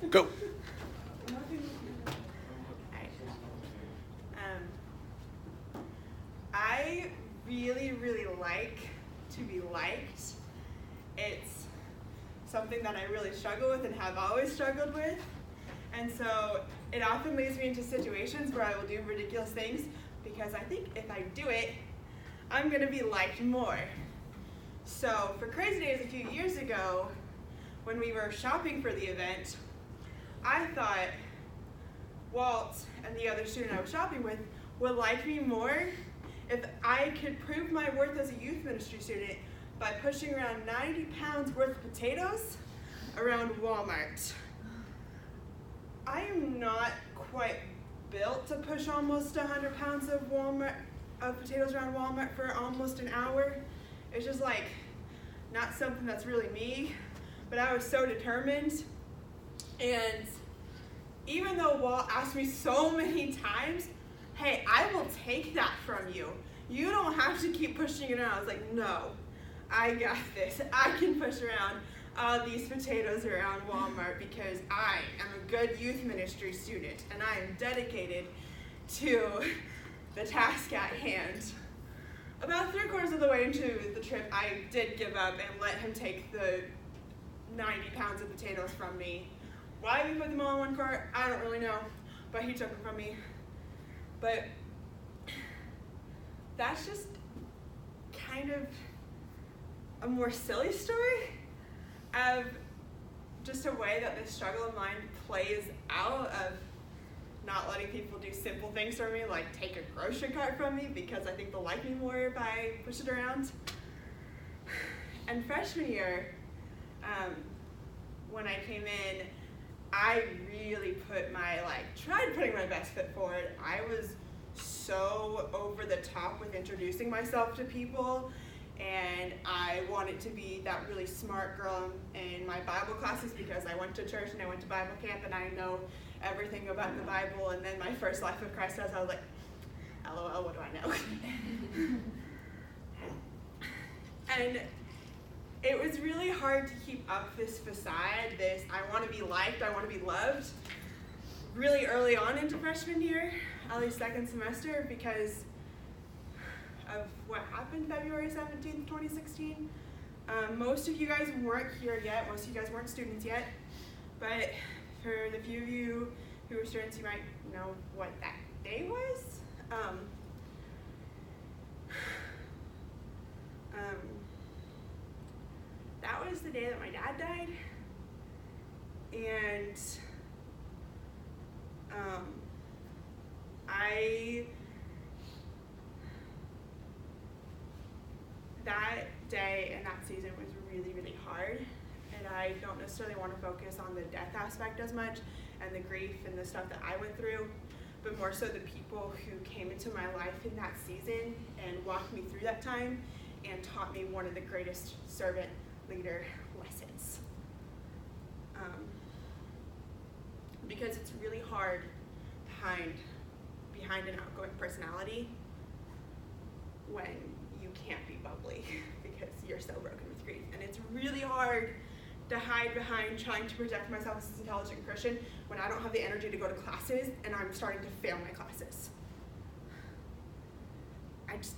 Go. I really like to be liked. It's something that I really struggle with and have always struggled with. And so it often leads me into situations where I will do ridiculous things because I think if I do it, I'm going to be liked more. So for Crazy Days a few years ago, when we were shopping for the event, I thought Walt and the other student I was shopping with would like me more if I could prove my worth as a youth ministry student by pushing around 90 pounds worth of potatoes around Walmart. I am not quite built to push almost 100 pounds of potatoes around Walmart for almost an hour. It's just like not something that's really me, but I was so determined. And even though Walt asked me so many times, hey, I will take that from you. You don't have to keep pushing it around. I was like, no, I got this. I can push around all these potatoes around Walmart because I am a good youth ministry student and I am dedicated to the task at hand. About 3/4 of the way into the trip, I did give up and let him take the 90 pounds of potatoes from me. Why we put them all in one cart, I don't really know, but he took them from me. But that's just kind of a more silly story of just a way that this struggle of mine plays out of not letting people do simple things for me, like take a grocery cart from me because I think they'll like me more if I push it around. And freshman year, when I came in, I really tried putting my best foot forward. I was so over the top with introducing myself to people, and I wanted to be that really smart girl in my Bible classes because I went to church and I went to Bible camp and I know everything about the Bible. And then my first Life of Christ test, I was like, LOL, what do I know? And it was really hard to keep up this facade, this I want to be liked, I want to be loved, really early on into freshman year, at least second semester, because of what happened February 17th, 2016. Most of you guys weren't here yet, most of you guys weren't students yet, but for the few of you who were students, you might know what that day was. That was the day that my dad died, and that day and that season was really hard, and I don't necessarily want to focus on the death aspect as much and the grief and the stuff that I went through, but more so the people who came into my life in that season and walked me through that time and taught me one of the greatest servant leader lessons. Because it's really hard behind an outgoing personality when you can't be bubbly because you're so broken with grief. And it's really hard to hide behind trying to project myself as an intelligent Christian when I don't have the energy to go to classes and I'm starting to fail my classes.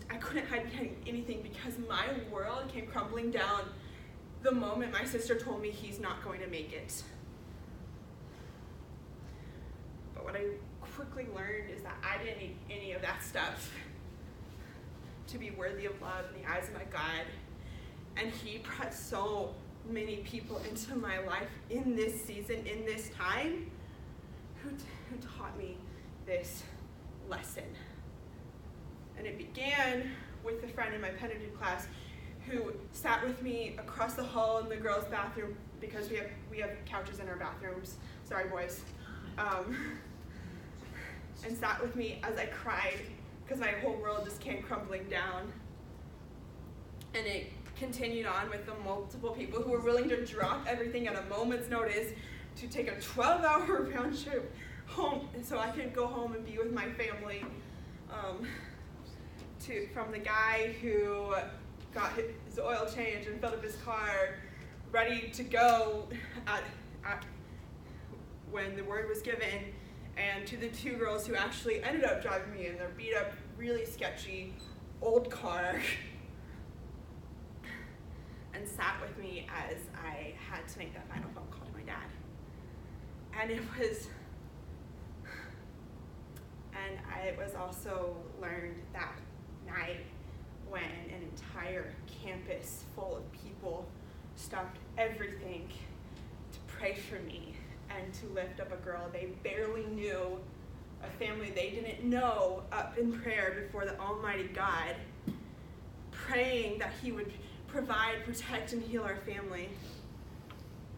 I couldn't hide behind anything because my world came crumbling down the moment my sister told me he's not going to make it. But what I quickly learned is that I didn't need any of that stuff to be worthy of love in the eyes of my God. And he brought so many people into my life in this season, in this time, who taught me this lesson. And it began with a friend in my penitent class who sat with me across the hall in the girls' bathroom because we have couches in our bathrooms. Sorry, boys. And sat with me as I cried because my whole world just came crumbling down. And it continued on with the multiple people who were willing to drop everything at a moment's notice to take a 12-hour round trip home so I could go home and be with my family. From the guy who got his oil change and filled up his car, ready to go when the word was given, and to the two girls who actually ended up driving me in their beat up, really sketchy old car and sat with me as I had to make that final phone call to my dad. And it was also learned that night when an entire campus full of people stopped everything to pray for me and to lift up a girl they barely knew, a family they didn't know, up in prayer before the Almighty God, praying that He would provide, protect, and heal our family.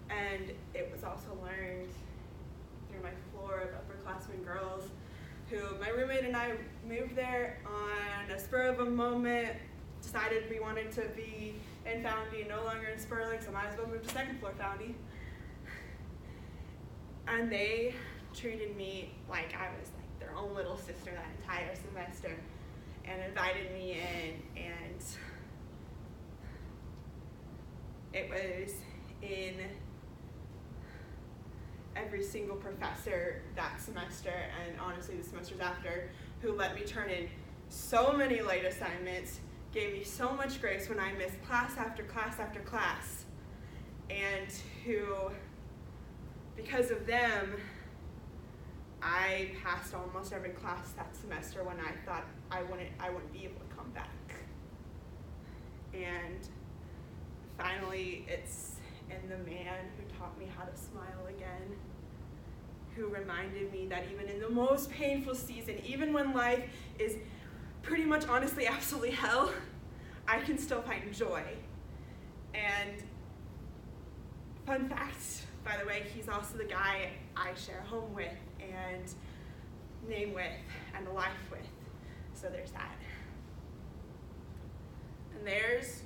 And it was also learned through my floor of upperclassmen girls who my roommate and I moved there on a spur of a moment, decided we wanted to be in Foundy, no longer in Sperling, so might as well move to second floor Foundy. And they treated me like I was like their own little sister that entire semester and invited me in, and it was in every single professor that semester, and honestly the semesters after, who let me turn in so many late assignments, gave me so much grace when I missed class after class after class, and who, because of them, I passed almost every class that semester when I thought I wouldn't be able to come back. And finally, it's in the man who taught me how to smile again, who reminded me that even in the most painful season, even when life is pretty much honestly absolutely hell, I can still find joy. And fun fact, by the way, he's also the guy I share a home with and name with and a life with. So there's that. And there's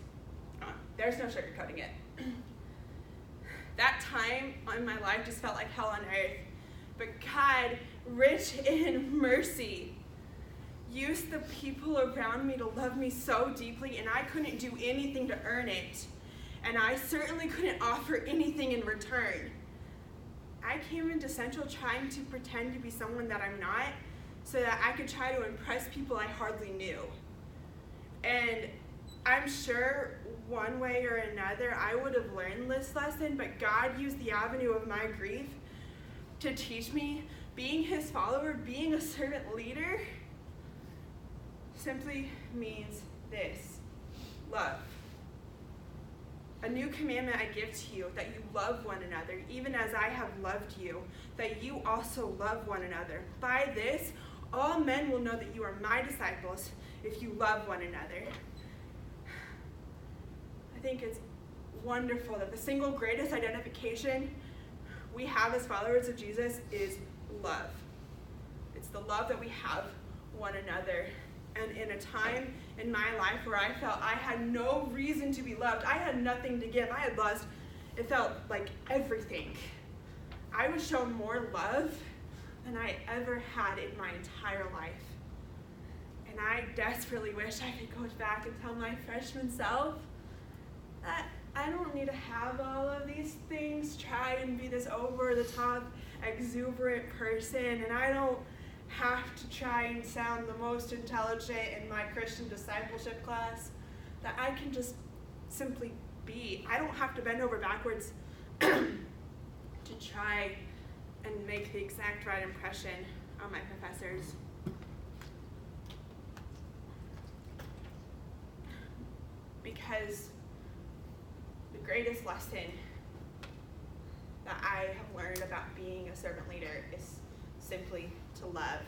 no sugarcoating it. That time in my life just felt like hell on earth. But God, rich in mercy, used the people around me to love me so deeply, and I couldn't do anything to earn it. And I certainly couldn't offer anything in return. I came into Central trying to pretend to be someone that I'm not, so that I could try to impress people I hardly knew. And I'm sure one way or another I would have learned this lesson, but God used the avenue of my grief to teach me being His follower, being a servant leader, simply means this: love. A new commandment I give to you, that you love one another, even as I have loved you, that you also love one another. By this, all men will know that you are my disciples, if you love one another. I think it's wonderful that the single greatest identification we have as followers of Jesus is love. It's the love that we have one another. And in a time in my life where I felt I had no reason to be loved, I had nothing to give, I had lost, it felt like everything. I was shown more love than I ever had in my entire life. And I desperately wish I could go back and tell my freshman self that I don't need to have all of these things, try and be this over-the-top, exuberant person, and I don't have to try and sound the most intelligent in my Christian discipleship class, that I can just simply be. I don't have to bend over backwards to try and make the exact right impression on my professors. Because the greatest lesson that I have learned about being a servant leader is simply to love.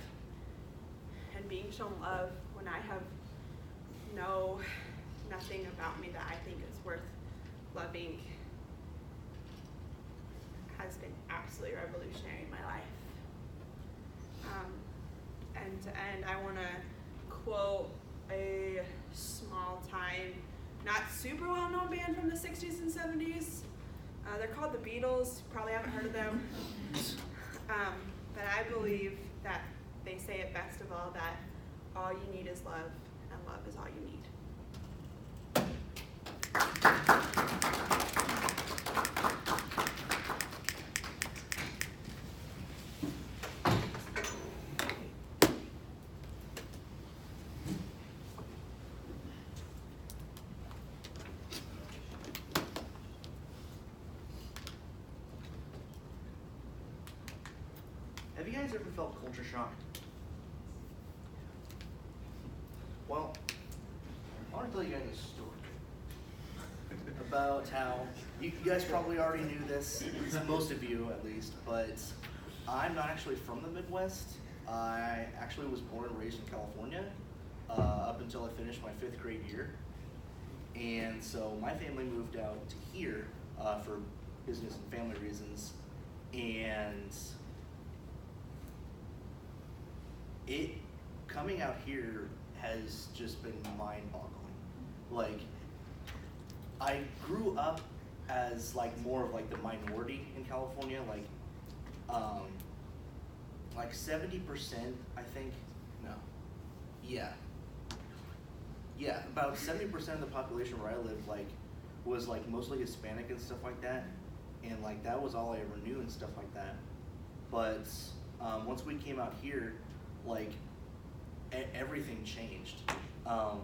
And being shown love when I have nothing about me that I think is worth loving has been absolutely revolutionary in my life. And to end, I want to quote a small time, not super well-known band from the 60s and 70s. They're called the Beatles. Probably haven't heard of them. But I believe that they say it best of all, that all you need is love, and love is all you need. Have you guys ever felt culture shock? Well, I want to tell you guys a story about how, you guys probably already knew this, most of you at least, but I'm not actually from the Midwest. I actually was born and raised in California up until I finished my 5th grade year. And so my family moved out to here for business and family reasons. And coming out here has just been mind-boggling. Like, I grew up as like more of like the minority in California, like 70%, I think, no, yeah, about 70% of the population where I lived like was like mostly Hispanic and stuff like that, and like that was all I ever knew and stuff like that. But once we came out here, like everything changed, of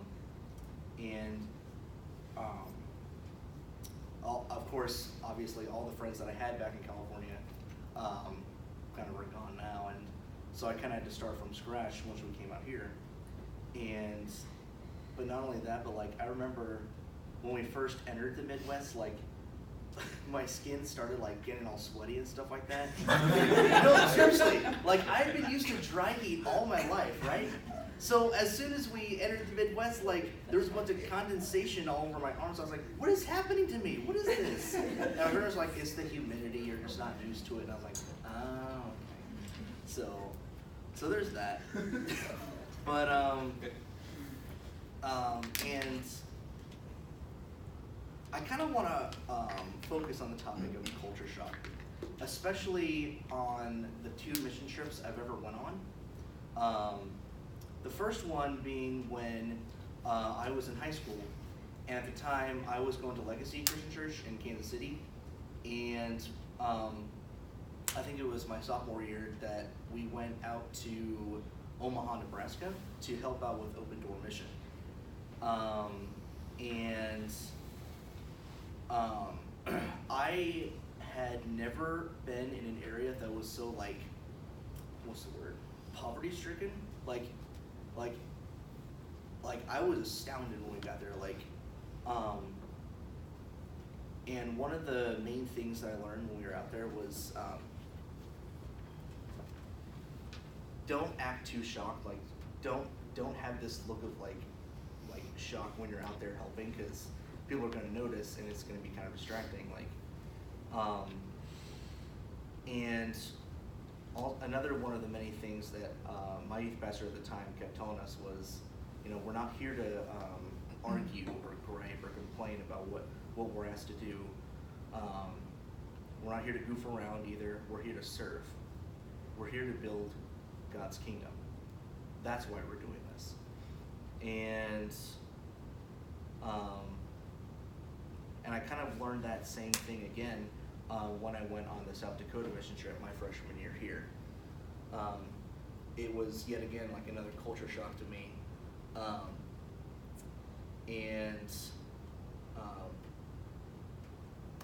course, obviously, all the friends that I had back in California kind of are gone now, and so I kind of had to start from scratch once we came out here. But not only that, but like I remember when we first entered the Midwest, like my skin started like getting all sweaty and stuff like that. No, seriously, like I've been used to dry heat all my life, right? So as soon as we entered the Midwest, like there was a bunch of condensation all over my arms. I was like, what is happening to me? What is this? And my friend was like, it's the humidity, you're just not used to it. And I was like, oh, okay. So there's that. But and I kind of want to focus on the topic of culture shock, especially on the 2 mission trips I've ever went on. The first one being when I was in high school, and at the time I was going to Legacy Christian Church in Kansas City, and I think it was my sophomore year that we went out to Omaha, Nebraska to help out with Open Door Mission. I had never been in an area that was so like, what's the word, poverty stricken. Like I was astounded when we got there. And one of the main things that I learned when we were out there was don't act too shocked. Like don't have this look of like shock when you're out there helping, because people are going to notice and it's going to be kind of distracting. Another one of the many things that my youth pastor at the time kept telling us was, we're not here to argue or gripe or complain about what we're asked to do. We're not here to goof around either. We're here to serve. We're here to build God's kingdom. That's why we're doing this. And I kind of learned that same thing again when I went on the South Dakota mission trip my freshman year here. It was yet again like another culture shock to me.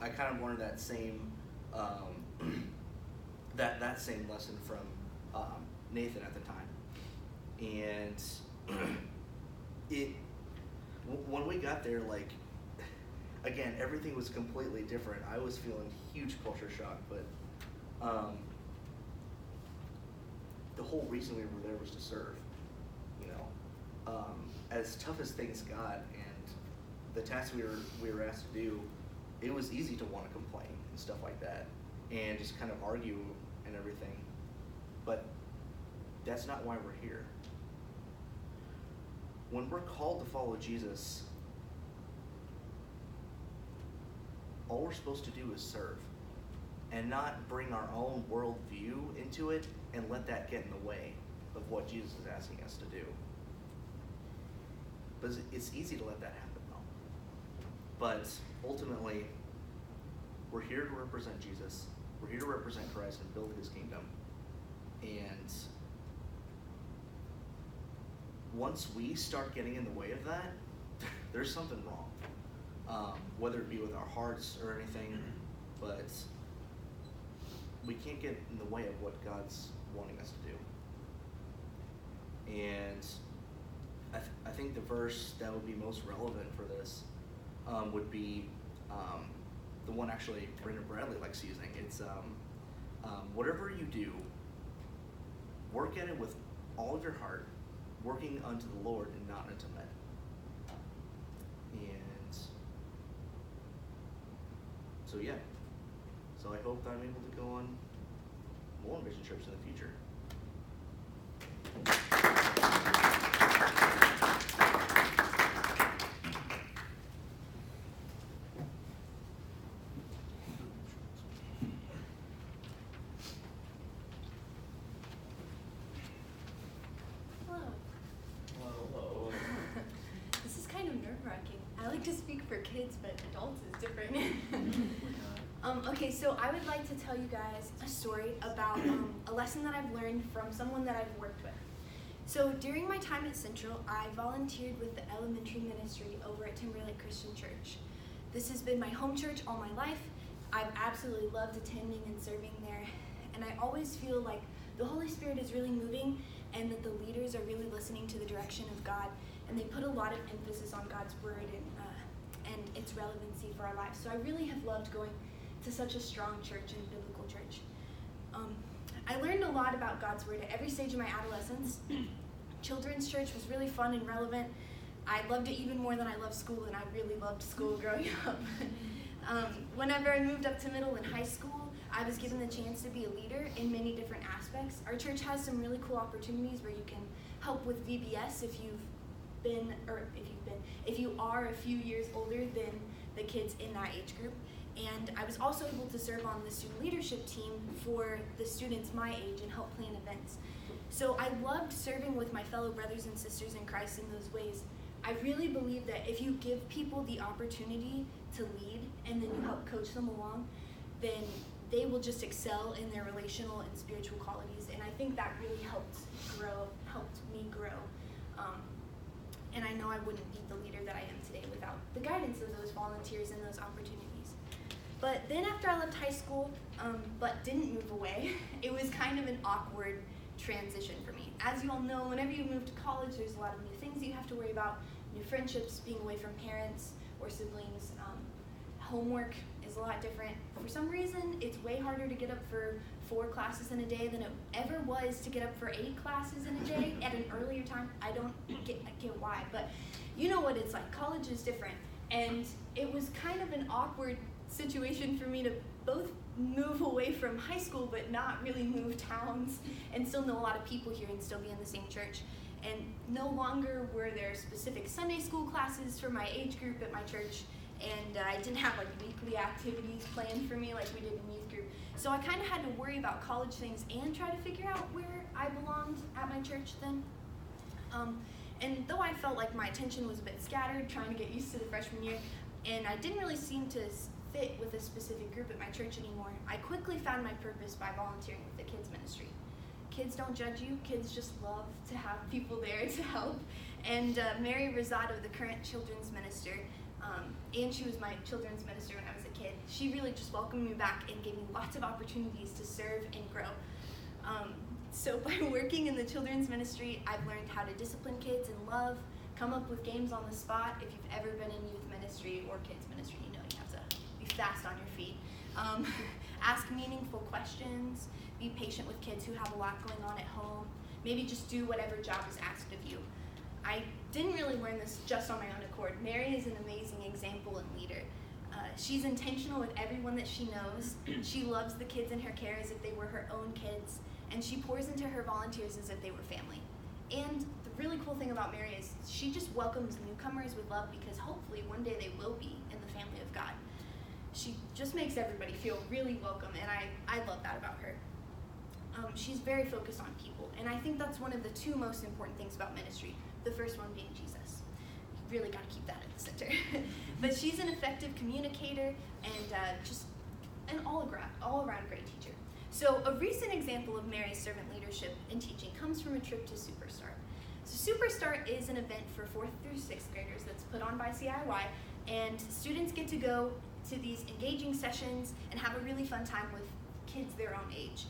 I kind of learned that same that same lesson from Nathan at the time. And when we got there, like, again, everything was completely different. I was feeling huge culture shock, but the whole reason we were there was to serve. As tough as things got and the tasks we were asked to do, it was easy to want to complain and stuff like that and just kind of argue and everything. But that's not why we're here. When we're called to follow Jesus, all we're supposed to do is serve and not bring our own worldview into it and let that get in the way of what Jesus is asking us to do. But it's easy to let that happen, though. But ultimately, we're here to represent Jesus. We're here to represent Christ and build his kingdom. And once we start getting in the way of that, there's something wrong. Whether it be with our hearts or anything, but we can't get in the way of what God's wanting us to do. And I think the verse that would be most relevant for this would be the one actually Brendan Bradley likes using. It's whatever you do, work at it with all of your heart, working unto the Lord and not unto men. And so yeah. So I hope that I'm able to go on more mission trips in the future. Hello. This is kind of nerve-wracking. I like to speak for kids, but adults is different. Okay, so I would like to tell you guys a story about a lesson that I've learned from someone that I've worked with. So during my time at Central, I volunteered with the elementary ministry over at Timberlake Christian Church. This has been my home church all my life. I've absolutely loved attending and serving there, and I always feel like the Holy Spirit is really moving and that the leaders are really listening to the direction of God, and they put a lot of emphasis on God's word and its relevancy for our lives. So I really have loved going to such a strong church and biblical church. I learned a lot about God's word at every stage of my adolescence. Children's church was really fun and relevant. I loved it even more than I loved school, and I really loved school growing up. Whenever I moved up to middle and high school, I was given the chance to be a leader in many different aspects. Our church has some really cool opportunities where you can help with VBS if you are a few years older than the kids in that age group. And I was also able to serve on the student leadership team for the students my age and help plan events. So I loved serving with my fellow brothers and sisters in Christ in those ways. I really believe that if you give people the opportunity to lead and then you help coach them along, then they will just excel in their relational and spiritual qualities. And I think that really helped me grow. And I know I wouldn't be the leader that I am today without the guidance of those volunteers and those opportunities. But then after I left high school, but didn't move away, it was kind of an awkward transition for me. As you all know, whenever you move to college, there's a lot of new things that you have to worry about, new friendships, being away from parents or siblings. Homework is a lot different. For some reason, it's way harder to get up for 4 classes in a day than it ever was to get up for 8 classes in a day at an earlier time. I don't get why, but you know what it's like. College is different. And it was kind of an awkward situation for me to both move away from high school but not really move towns and still know a lot of people here and still be in the same church. And no longer were there specific Sunday school classes for my age group at my church, and I didn't have like weekly activities planned for me like we did in youth group. So I kind of had to worry about college things and try to figure out where I belonged at my church then. And though I felt like my attention was a bit scattered trying to get used to the freshman year, and I didn't really seem to fit with a specific group at my church anymore, I quickly found my purpose by volunteering with the kids ministry. Kids don't judge you, kids just love to have people there to help. And Mary Rosado, the current children's minister, and she was my children's minister when I was a kid, she really just welcomed me back and gave me lots of opportunities to serve and grow. So by working in the children's ministry, I've learned how to discipline kids in love, come up with games on the spot. If you've ever been in youth ministry or kids ministry, you know you have to be fast on your feet. Ask meaningful questions, be patient with kids who have a lot going on at home, maybe just do whatever job is asked of you. I didn't really learn this just on my own accord. Mary is an amazing example and leader. She's intentional with everyone that she knows. She loves the kids in her care as if they were her own kids, and she pours into her volunteers as if they were family. And the really cool thing about Mary is she just welcomes newcomers with love because hopefully one day they will be in the family of God. She just makes everybody feel really welcome, and I love that about her. She's very focused on people, and I think that's one of the 2 most important things about ministry. The first one being Jesus. You really got to keep that at the center. But she's an effective communicator and just an all-around great teacher. So a recent example of Mary's servant leadership and teaching comes from a trip to Superstart. So Superstart is an event for 4th through 6th graders that's put on by CIY, and students get to go to these engaging sessions and have a really fun time with kids their own age.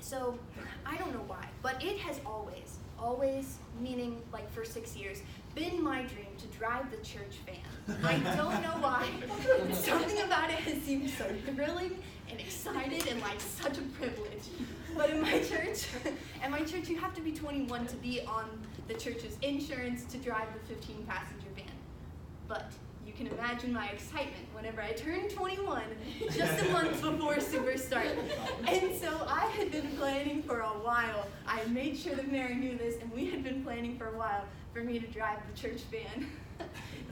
So I don't know why, but it has always, meaning like for 6 years, been my dream to drive the church van. I don't know why. Something about it has seemed so thrilling and excited and like such a privilege. But in my church, you have to be 21 to be on the church's insurance to drive the 15-passenger van. But you can imagine my excitement whenever I turned 21, just a month before Super Start. And so I had been planning for a while. I made sure that Mary knew this, and we had been planning for a while for me to drive the church van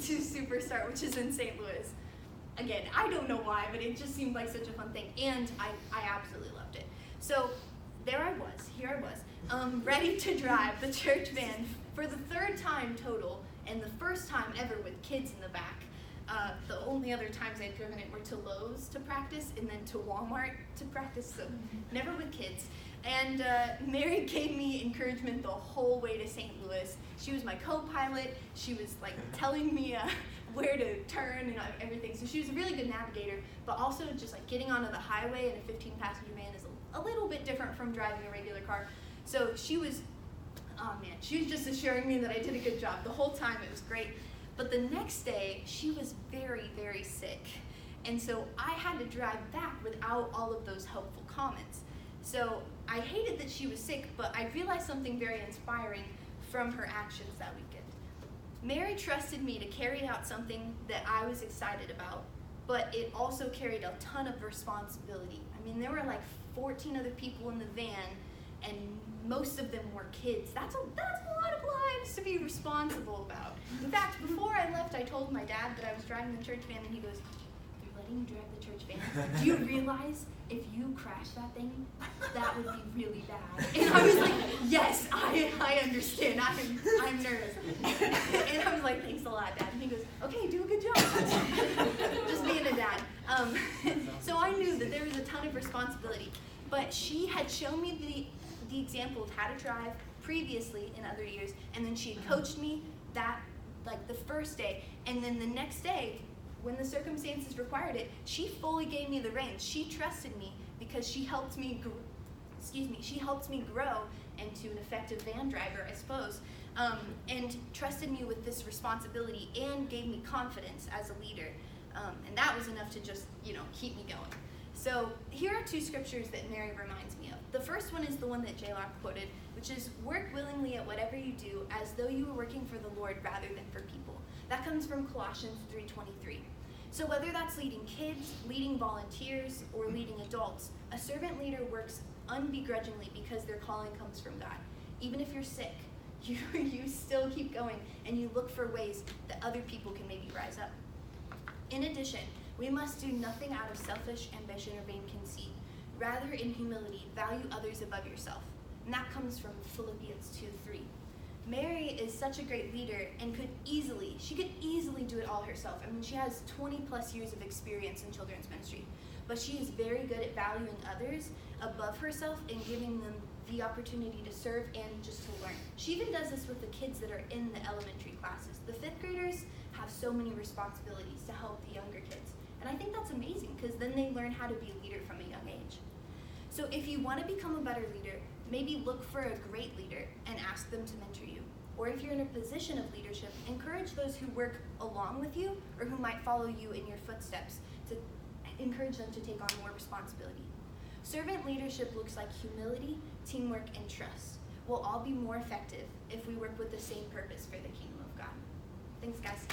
to Super Start, which is in St. Louis. Again, I don't know why, but it just seemed like such a fun thing, and I absolutely loved it. So here I was, ready to drive the church van for the 3rd time total, and the first time ever with kids in the back. The only other times I'd driven it were to Lowe's to practice and then to Walmart to practice, so never with kids. And Mary gave me encouragement the whole way to St. Louis. She was my co-pilot. She was like telling me where to turn and everything. So she was a really good navigator, but also just like getting onto the highway in a 15-passenger van is a little bit different from driving a regular car. So she was just assuring me that I did a good job. The whole time it was great. But the next day, she was very, very sick. And so I had to drive back without all of those helpful comments. So I hated that she was sick, but I realized something very inspiring from her actions that weekend. Mary trusted me to carry out something that I was excited about, but it also carried a ton of responsibility. I mean, there were like 14 other people in the van, and most of them were kids. That's a lot of lives to be responsible about. In fact, before I left, I told my dad that I was driving the church van, and he goes, "You're letting me drive the church van? Do you realize if you crash that thing, that would be really bad?" And I was like, "Yes, I understand. I'm nervous." And I was like, "Thanks a lot, Dad." And he goes, "Okay, do a good job." Just being a dad. So I knew that there was a ton of responsibility, but she had shown me the example of how to drive previously in other years, and then she had coached me that like the first day, and then the next day when the circumstances required it, she fully gave me the reins. She trusted me because she helped me grow into an effective van driver, I suppose, and trusted me with this responsibility and gave me confidence as a leader, and that was enough to just keep me going. So here are 2 scriptures that Mary reminds me of. The first one is the one that J-Lock quoted, which is, "Work willingly at whatever you do as though you were working for the Lord rather than for people." That comes from Colossians 3:23. So whether that's leading kids, leading volunteers, or leading adults, a servant leader works unbegrudgingly because their calling comes from God. Even if you're sick, you still keep going, and you look for ways that other people can maybe rise up. In addition, we must do nothing out of selfish ambition or vain conceit. Rather, in humility, value others above yourself. And that comes from Philippians 2:3. Mary is such a great leader and could easily do it all herself. I mean, she has 20 plus years of experience in children's ministry, but she is very good at valuing others above herself and giving them the opportunity to serve and just to learn. She even does this with the kids that are in the elementary classes. The 5th graders have so many responsibilities to help the younger kids. And I think that's amazing because then they learn how to be a leader from a young age. So if you want to become a better leader, maybe look for a great leader and ask them to mentor you. Or if you're in a position of leadership, encourage those who work along with you or who might follow you in your footsteps to encourage them to take on more responsibility. Servant leadership looks like humility, teamwork, and trust. We'll all be more effective if we work with the same purpose for the kingdom of God. Thanks, guys.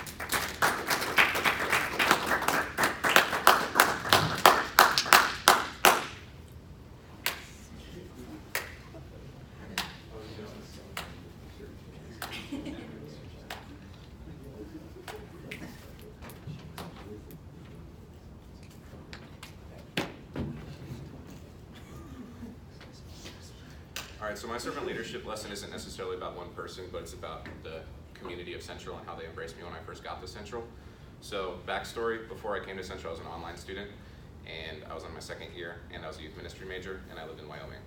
All right, so my servant leadership lesson isn't necessarily about one person, but it's about the community of Central and how they embraced me when I first got to Central. So backstory, before I came to Central, I was an online student, and I was on my 2nd year, and I was a youth ministry major, and I lived in Wyoming.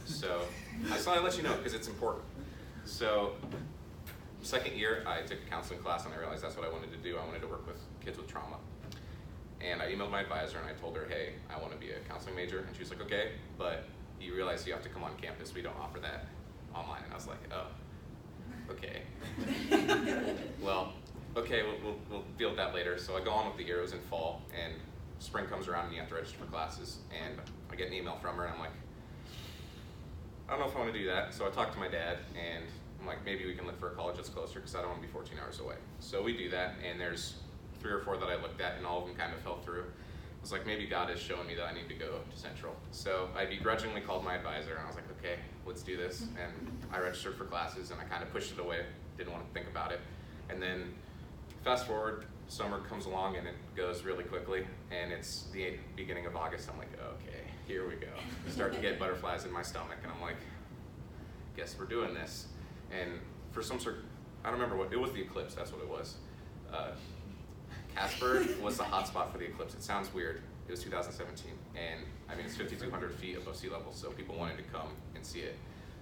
So I just thought I'd let you know because it's important. So 2nd year, I took a counseling class, and I realized that's what I wanted to do. I wanted to work with kids with trauma. And I emailed my advisor and I told her, hey, I want to be a counseling major. And she was like, okay, but you realize you have to come on campus. We don't offer that online. And I was like, oh, okay. Well, okay, we'll deal with that later. So I go on with the year. It was in fall, and spring comes around and you have to register for classes. And I get an email from her and I'm like, I don't know if I want to do that. So I talked to my dad and I'm like, maybe we can look for a college that's closer because I don't want to be 14 hours away. So we do that, and there's 3 or 4 that I looked at and all of them kind of fell through. I was like, maybe God is showing me that I need to go to Central. So I begrudgingly called my advisor and I was like, okay, let's do this. And I registered for classes and I kind of pushed it away, didn't want to think about it. And then fast forward, summer comes along and it goes really quickly, and it's the beginning of August. I'm like, okay, here we go. I start to get butterflies in my stomach and I'm like, guess we're doing this. And for some sort, I don't remember what, it was the eclipse, that's what it was. Casper was the hotspot for the eclipse. It sounds weird. It was 2017, and I mean, it's 5,200 feet above sea level, so people wanted to come and see it.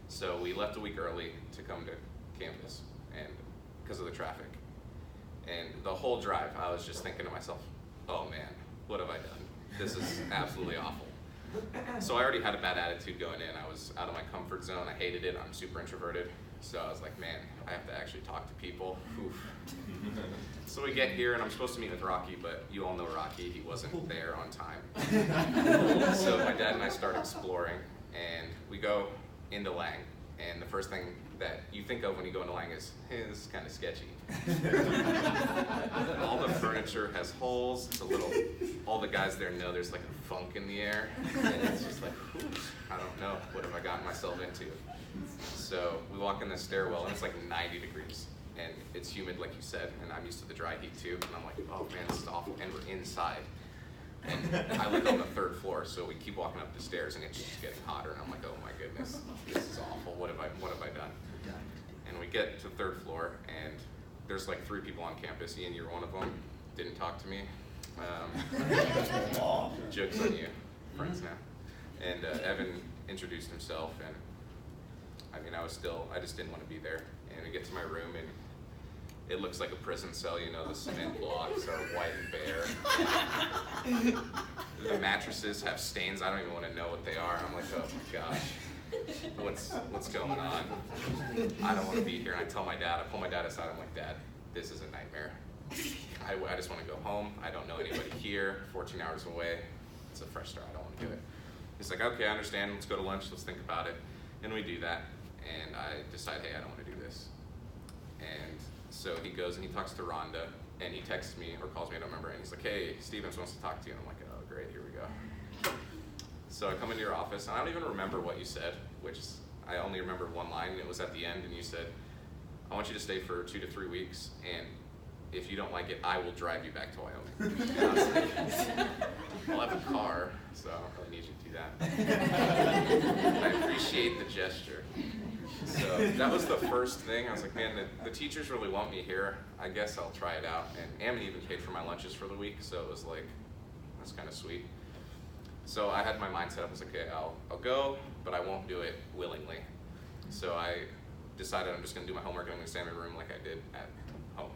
So we left a week early to come to campus, and because of the traffic. And the whole drive, I was just thinking to myself, oh man, what have I done? This is absolutely awful. So I already had a bad attitude going in. I was out of my comfort zone. I hated it. I'm super introverted. So I was like, man, I have to actually talk to people. Oof. So we get here, and I'm supposed to meet with Rocky, but you all know Rocky. He wasn't there on time. So my dad and I start exploring, and we go into Lang. And the first thing that you think of when you go into Lang is, hey, this is kind of sketchy. All the furniture has holes. It's a little, all the guys there know there's like a funk in the air. And it's just like, I don't know, what have I gotten myself into? So we walk in the stairwell, and it's like 90 degrees. And it's humid, like you said, and I'm used to the dry heat too. And I'm like, oh man, this is awful. And we're inside. And I live on the 3rd floor, so we keep walking up the stairs, and it's just getting hotter. And I'm like, oh my goodness, this is awful. What have I done? And we get to the 3rd floor, and there's like 3 people on campus. Ian, you're one of them. Didn't talk to me. Joke's on you, friends now. And Evan introduced himself, and I mean, I just didn't want to be there. And we get to my room, and it looks like a prison cell, you know, the cement blocks are white and bare. The mattresses have stains, I don't even want to know what they are. I'm like, oh my gosh, what's going on? I don't want to be here. And I tell my dad, I pull my dad aside, I'm like, Dad, this is a nightmare. I just want to go home. I don't know anybody here, 14 hours away. It's a fresh start, I don't want to do it. He's like, okay, I understand, let's go to lunch, let's think about it. And we do that, and I decide, hey, I don't want to do this. And so he goes and he talks to Rhonda, and he texts me or calls me, I don't remember, and he's like, hey, Stevens wants to talk to you. And I'm like, oh, great, here we go. So I come into your office, and I don't even remember what you said, which I only remember one line, and it was at the end, and you said, I want you to stay for 2 to 3 weeks, and if you don't like it, I will drive you back to Wyoming. And I was like, well, I have a car, so I don't really need you to do that. I appreciate the gesture. So that was the first thing. I was like, man, the teachers really want me here. I guess I'll try it out. And Ammon even paid for my lunches for the week, so it was like, that's kind of sweet. So I had my mind set up. I was like, okay, I'll go, but I won't do it willingly. So I decided I'm just going to do my homework and I'm going to stay in my room like I did at home.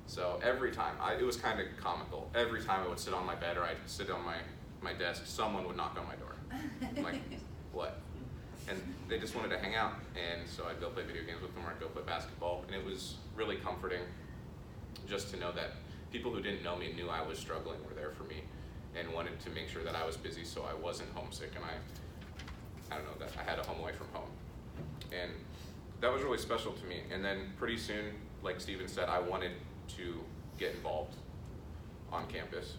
So every time, it was kind of comical. Every time I would sit on my bed or I'd sit on my desk, someone would knock on my door. I'm like, what? And they just wanted to hang out. And so I'd go play video games with them or I'd go play basketball. And it was really comforting just to know that people who didn't know me knew I was struggling were there for me and wanted to make sure that I was busy so I wasn't homesick and I don't know, that I had a home away from home. And that was really special to me. And then pretty soon, like Steven said, I wanted to get involved on campus.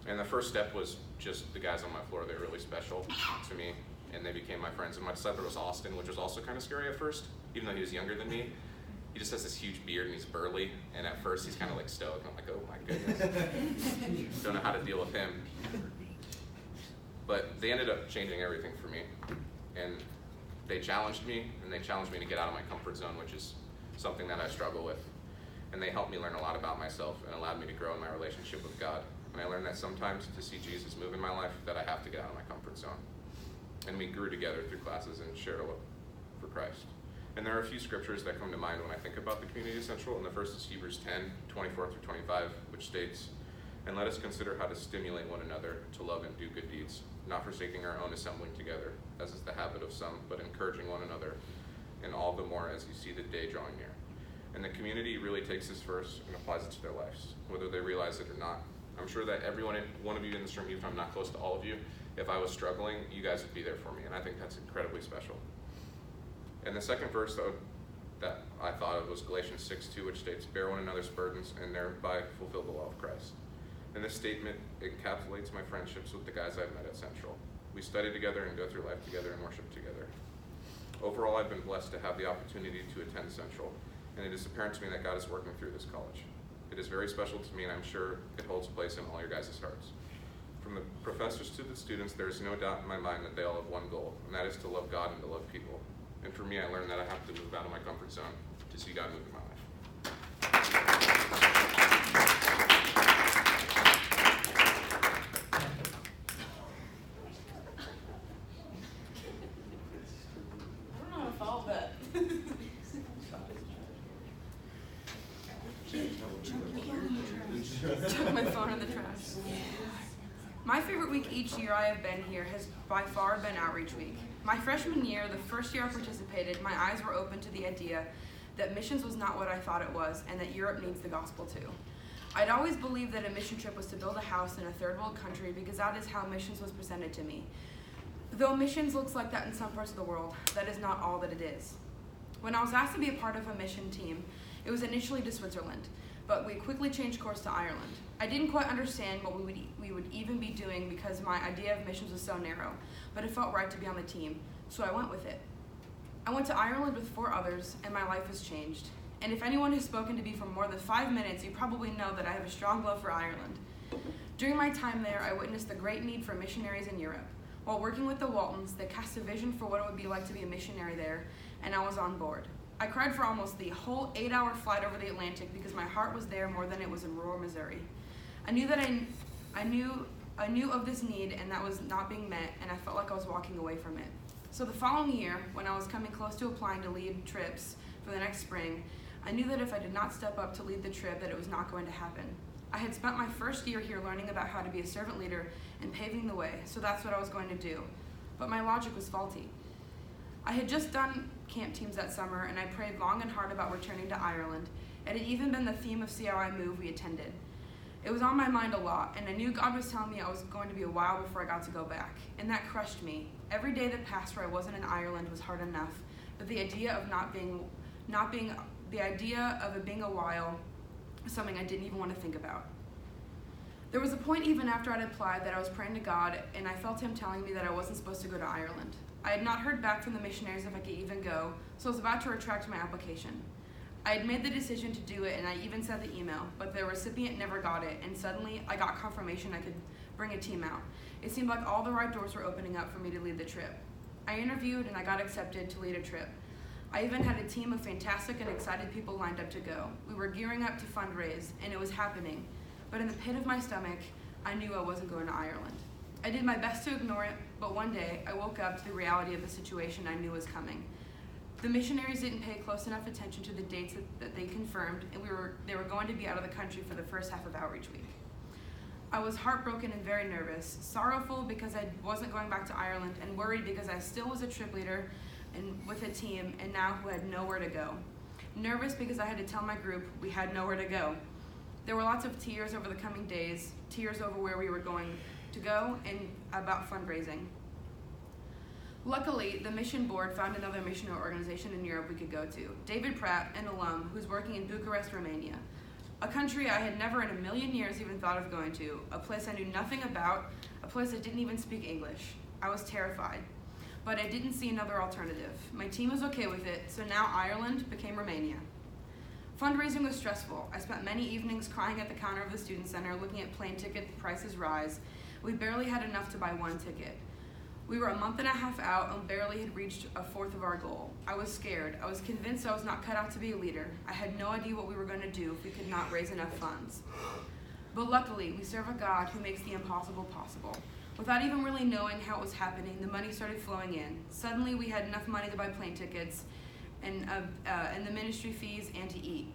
And the first step was just the guys on my floor. They were really special to me, and they became my friends. And my disciple was Austin, which was also kind of scary at first, even though he was younger than me. He just has this huge beard and he's burly, and at first he's kind of like stoic. I'm like, oh my goodness. Don't know how to deal with him. But they ended up changing everything for me. And they challenged me, and they challenged me to get out of my comfort zone, which is something that I struggle with. And they helped me learn a lot about myself and allowed me to grow in my relationship with God. And I learned that sometimes to see Jesus move in my life, that I have to get out of my comfort zone. And we grew together through classes and shared a love for Christ. And there are a few scriptures that come to mind when I think about the Community Central, and the first is Hebrews 10, 24 through 25, which states, And let us consider how to stimulate one another to love and do good deeds, not forsaking our own assembling together, as is the habit of some, but encouraging one another, and all the more as you see the day drawing near. And the community really takes this verse and applies it to their lives, whether they realize it or not. I'm sure that every one of you in this room, even if I'm not close to all of you, if I was struggling, you guys would be there for me, and I think that's incredibly special. And the second verse, though, that I thought of was Galatians 6:2, which states, "Bear one another's burdens and thereby fulfill the law of Christ." And this statement encapsulates my friendships with the guys I've met at Central. We study together and go through life together and worship together. Overall, I've been blessed to have the opportunity to attend Central, and it is apparent to me that God is working through this college. It is very special to me, and I'm sure it holds a place in all your guys' hearts. From the professors to the students, there is no doubt in my mind that they all have one goal, and that is to love God and to love people. And for me, I learned that I have to move out of my comfort zone to see God move in my life. I don't know if I'll bet. Took my phone in the trash. My favorite week each year I have been here has by far been Outreach Week. My freshman year, the first year I participated, my eyes were open to the idea that missions was not what I thought it was, and that Europe needs the gospel too. I'd always believed that a mission trip was to build a house in a third world country because that is how missions was presented to me. Though missions looks like that in some parts of the world, that is not all that it is. When I was asked to be a part of a mission team, it was initially to Switzerland, but we quickly changed course to Ireland. I didn't quite understand what we would even be doing because my idea of missions was so narrow, but it felt right to be on the team, so I went with it. I went to Ireland with 4 others, and my life has changed. And if anyone has spoken to me for more than 5 minutes, you probably know that I have a strong love for Ireland. During my time there, I witnessed the great need for missionaries in Europe. While working with the Waltons, they cast a vision for what it would be like to be a missionary there, and I was on board. I cried for almost the whole 8-hour flight over the Atlantic because my heart was there more than it was in rural Missouri. I knew that I knew of this need, and that was not being met, and I felt like I was walking away from it. So the following year, when I was coming close to applying to lead trips for the next spring, I knew that if I did not step up to lead the trip, that it was not going to happen. I had spent my first year here learning about how to be a servant leader and paving the way, so that's what I was going to do. But my logic was faulty. I had just done camp teams that summer, and I prayed long and hard about returning to Ireland. It had even been the theme of See How I Move we attended. It was on my mind a lot, and I knew God was telling me I was going to be a while before I got to go back, and that crushed me. Every day that passed where I wasn't in Ireland was hard enough, but the idea of it being a while was something I didn't even want to think about. There was a point even after I'd applied that I was praying to God, and I felt Him telling me that I wasn't supposed to go to Ireland. I had not heard back from the missionaries if I could even go, so I was about to retract my application. I had made the decision to do it, and I even sent the email, but the recipient never got it, and suddenly I got confirmation I could bring a team out. It seemed like all the right doors were opening up for me to lead the trip. I interviewed, and I got accepted to lead a trip. I even had a team of fantastic and excited people lined up to go. We were gearing up to fundraise, and it was happening. But in the pit of my stomach, I knew I wasn't going to Ireland. I did my best to ignore it, but one day I woke up to the reality of the situation I knew was coming. The missionaries didn't pay close enough attention to the dates that they confirmed, and they were going to be out of the country for the first half of Outreach Week. I was heartbroken and very nervous, sorrowful because I wasn't going back to Ireland, and worried because I still was a trip leader and with a team, and now who had nowhere to go. Nervous because I had to tell my group we had nowhere to go. There were lots of tears over the coming days, tears over where we were going to go and about fundraising. Luckily, the mission board found another missionary organization in Europe we could go to, David Pratt, an alum who's working in Bucharest, Romania, a country I had never in a million years even thought of going to, a place I knew nothing about, a place that didn't even speak English. I was terrified, but I didn't see another alternative. My team was okay with it, so now Ireland became Romania. Fundraising was stressful. I spent many evenings crying at the counter of the student center, looking at plane ticket prices rise. We barely had enough to buy one ticket. We were a month and a half out and barely had reached a fourth of our goal. I was scared. I was convinced I was not cut out to be a leader. I had no idea what we were going to do if we could not raise enough funds. But luckily, we serve a God who makes the impossible possible. Without even really knowing how it was happening, the money started flowing in. Suddenly, we had enough money to buy plane tickets and the ministry fees and to eat.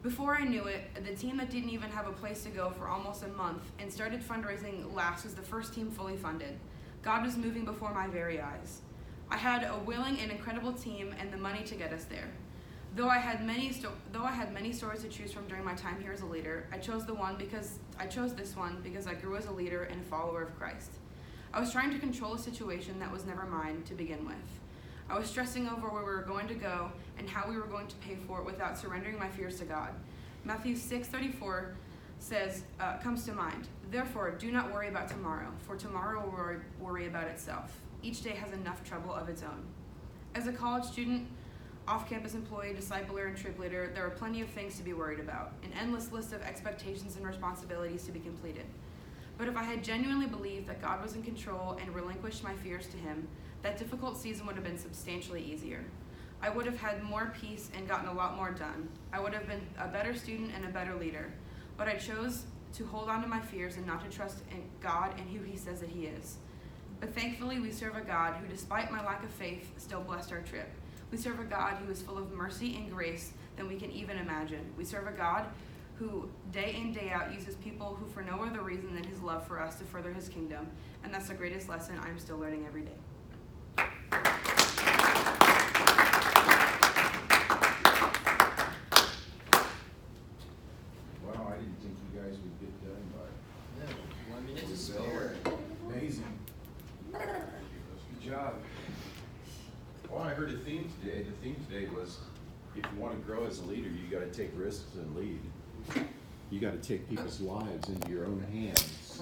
Before I knew it, the team that didn't even have a place to go for almost a month and started fundraising last was the first team fully funded. God was moving before my very eyes. I had a willing and incredible team and the money to get us there. Though I had many stories to choose from during my time here as a leader, I chose this one because I grew as a leader and a follower of Christ. I was trying to control a situation that was never mine to begin with. I was stressing over where we were going to go and how we were going to pay for it without surrendering my fears to God. Matthew 6:34 comes to mind. Therefore, do not worry about tomorrow, for tomorrow will worry about itself. Each day has enough trouble of its own. As a college student, off-campus employee, discipler, and trip leader, there are plenty of things to be worried about, an endless list of expectations and responsibilities to be completed. But if I had genuinely believed that God was in control and relinquished my fears to Him, that difficult season would have been substantially easier. I would have had more peace and gotten a lot more done. I would have been a better student and a better leader. But I chose to hold on to my fears and not to trust in God and who He says that He is. But thankfully, we serve a God who, despite my lack of faith, still blessed our trip. We serve a God who is full of mercy and grace than we can even imagine. We serve a God who, day in, day out, uses people who, for no other reason than His love for us, to further His kingdom. And that's the greatest lesson I'm still learning every day. Wow, I didn't think you guys would get done by. Yeah, 1 minute to So, spare. amazing. Good job. Well, I heard a theme today. The theme today was, if you want to grow as a leader, you got to take risks and lead. You got to take people's lives into your own hands.